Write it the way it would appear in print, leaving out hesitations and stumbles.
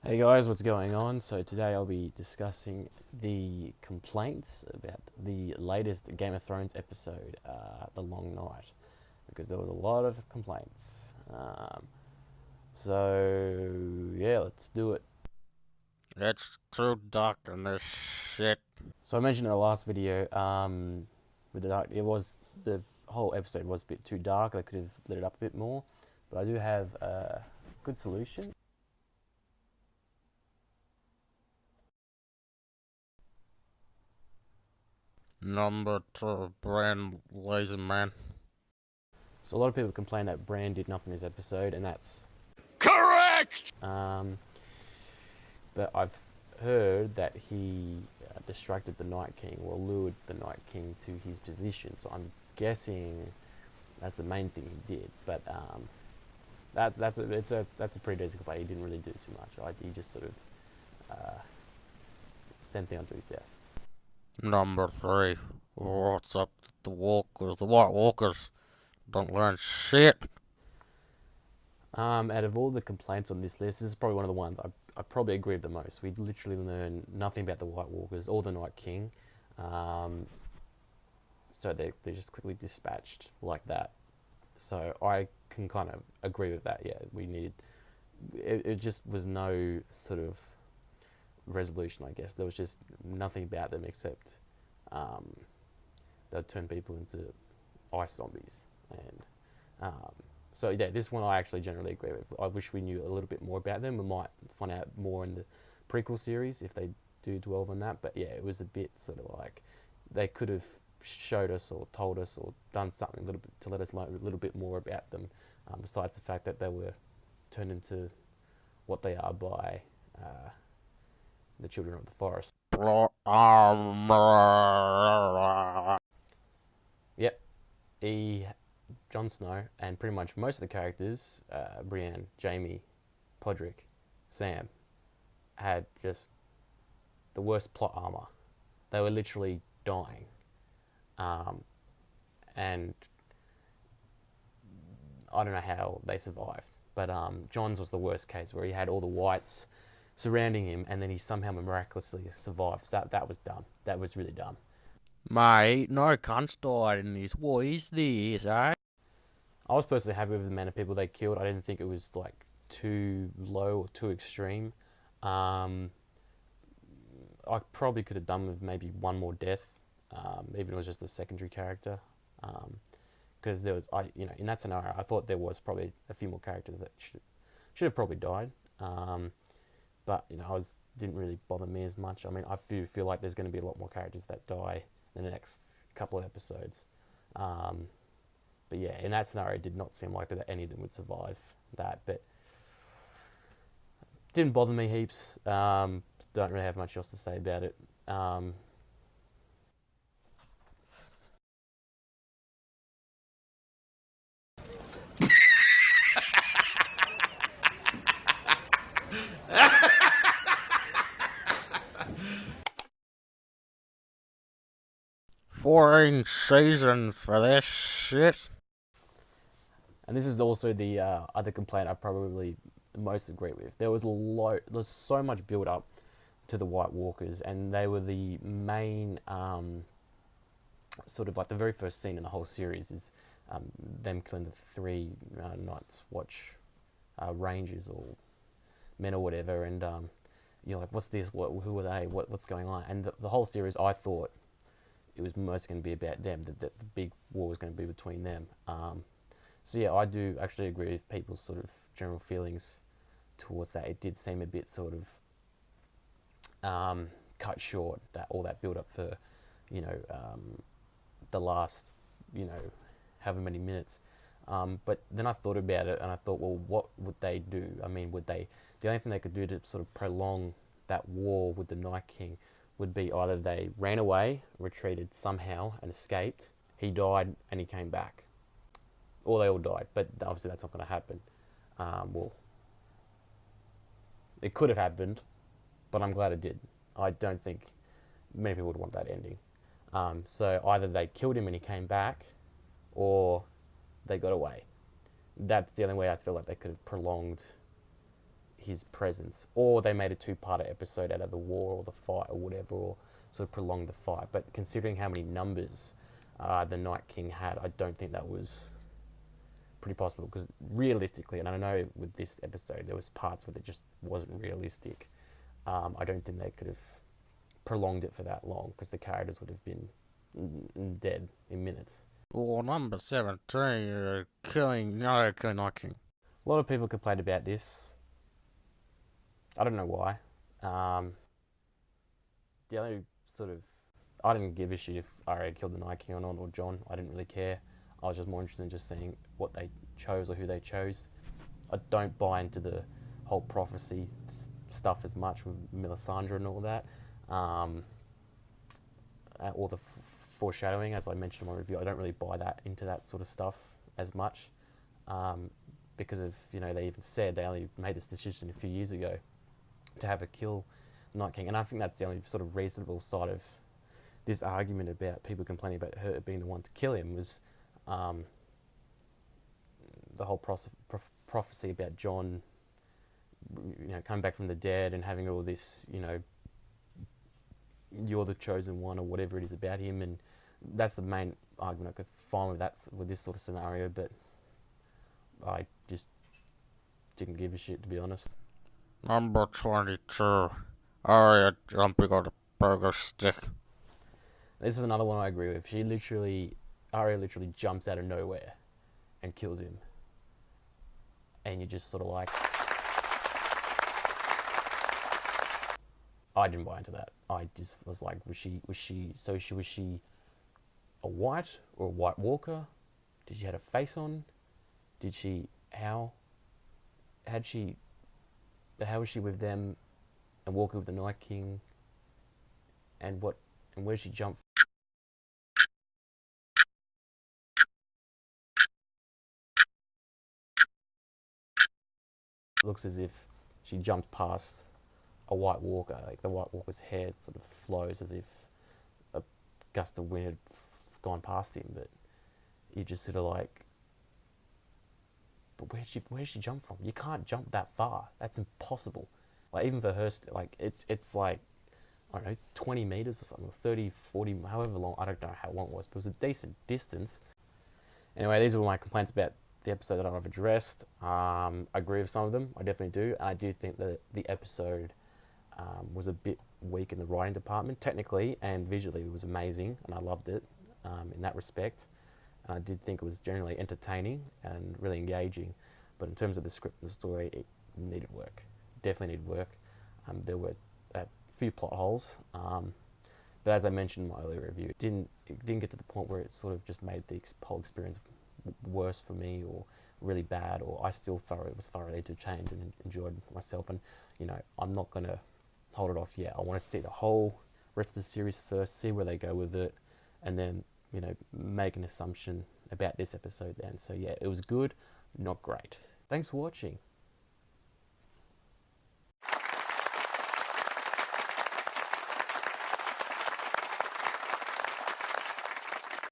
Hey guys, what's going on? So today I'll be discussing the complaints about the latest Game of Thrones episode, The Long Night, because there was a lot of complaints. So yeah, let's do it. It's too dark in this shit. So I mentioned in the last video, with the dark, the whole episode was a bit too dark. I could have lit it up a bit more, but I do have a good solution. Number 2, Brand Lazy Man. So a lot of people complain that Bran did nothing in this episode, and that's Correct! But I've heard that he distracted the Night King or lured the Night King to his position. So I'm guessing that's the main thing he did. But that's a pretty decent play. He didn't really do too much. Right? He just sort of sent him onto his death. Number 3, what's up with the walkers? The White Walkers don't learn shit. Out of all the complaints on this list, this is probably one of the ones I probably agree with the most. We literally learn nothing about the White Walkers or the Night King. So they're just quickly dispatched like that. So I can kind of agree with that. Yeah, we needed. It just was no sort of resolution. I guess there was just nothing about them except they'd turn people into ice zombies. And so yeah, this one I actually generally agree with. I wish we knew a little bit more about them. We might find out more in the prequel series if they do dwell on that. But yeah, it was a bit sort of like they could have showed us or told us or done something a little bit to let us learn a little bit more about them. Besides the fact that they were turned into what they are by the children of the forest. Yep, Jon Snow and pretty much most of the characters, Brienne, Jaime, Podrick, Sam, had just the worst plot armor. They were literally dying. And I don't know how they survived. But Jon's was the worst case, where he had all the whites surrounding him, and then he somehow miraculously survived. So that was dumb. That was really dumb. Mate, no cunts died in this. What is this, eh? I was personally happy with the amount of people they killed. I didn't think it was like too low or too extreme. I probably could have done with maybe one more death, even if it was just a secondary character. Because there was, in that scenario, I thought there was probably a few more characters that should have probably died. But didn't really bother me as much. I mean, I feel like there's going to be a lot more characters that die in the next couple of episodes. But yeah, in that scenario, it did not seem like that any of them would survive that. But didn't bother me heaps. Don't really have much else to say about it. Four seasons for this shit. And this is also the other complaint I probably most agree with. There's so much build up to the White Walkers, and they were the main sort of like the very first scene in the whole series is them killing the three Night's Watch rangers or men or whatever, and you're like, what's this? Who are they? What's going on? And the whole series, I thought it was most going to be about them. That the big war was going to be between them. So yeah, I do actually agree with people's sort of general feelings towards that. It did seem a bit sort of cut short, that all that build up for the last however many minutes. But then I thought about it and I thought, well, what would they do? I mean, the only thing they could do to sort of prolong that war with the Night King would be either they ran away, retreated somehow and escaped, he died and he came back, or they all died. But obviously that's not going to happen. Well, it could have happened, but I'm glad it did. I don't think many people would want that ending. So either they killed him and he came back, or they got away. That's the only way I feel like they could have prolonged his presence, or they made a two-parter episode out of the war or the fight or whatever, or sort of prolonged the fight. But considering how many numbers the Night King had, I don't think that was pretty possible, because realistically, and I know with this episode there was parts where it just wasn't realistic. I don't think they could have prolonged it for that long, because the characters would have been dead in minutes. Or number 17, killing Night King. A lot of people complained about this. I don't know why. The only sort of, I didn't give a shit if Arya killed the Night King or not, or Jon. I didn't really care. I was just more interested in just seeing what they chose or who they chose. I don't buy into the whole prophecy stuff as much with Melisandre and all that. Or the foreshadowing, as I mentioned in my review. I don't really buy into that sort of stuff as much. Because of, they even said they only made this decision a few years ago to have a kill Night King. And I think that's the only sort of reasonable side of this argument about people complaining about her being the one to kill him, was the whole prophecy about Jon, coming back from the dead and having all this, you're the chosen one or whatever it is about him. And that's the main argument I could find with this sort of scenario. But I just didn't give a shit, to be honest. Number 22, Arya jumping on the burger stick. This is another one I agree with. Arya literally jumps out of nowhere and kills him. And you're just sort of like, I didn't buy into that. I just was like, was she a white or a White Walker? Did she have a face on? How was she with them and walking with the Night King? And where did she jump? It looks as if she jumped past a White Walker. Like the White Walker's head sort of flows as if a gust of wind had gone past him. But you just sort of like, but where did she jump from? You can't jump that far. That's impossible. Like even for her, like it's like, I don't know, 20 meters or something, 30, 40, however long. I don't know how long it was, but it was a decent distance. Anyway, these are my complaints about the episode that I've addressed. I agree with some of them. I definitely do. And I do think that the episode was a bit weak in the writing department. Technically and visually, it was amazing, and I loved it in that respect. And I did think it was generally entertaining and really engaging. But in terms of the script and the story, it needed work. Definitely needed work. There were a few plot holes. But as I mentioned in my earlier review, it didn't get to the point where it sort of just made the whole experience worse for me, or really bad, or I still was thoroughly entertained and enjoyed myself. And I'm not going to hold it off yet. I want to see the whole rest of the series first, see where they go with it, and then make an assumption about this episode then. So yeah, it was good, not great. Thanks for watching.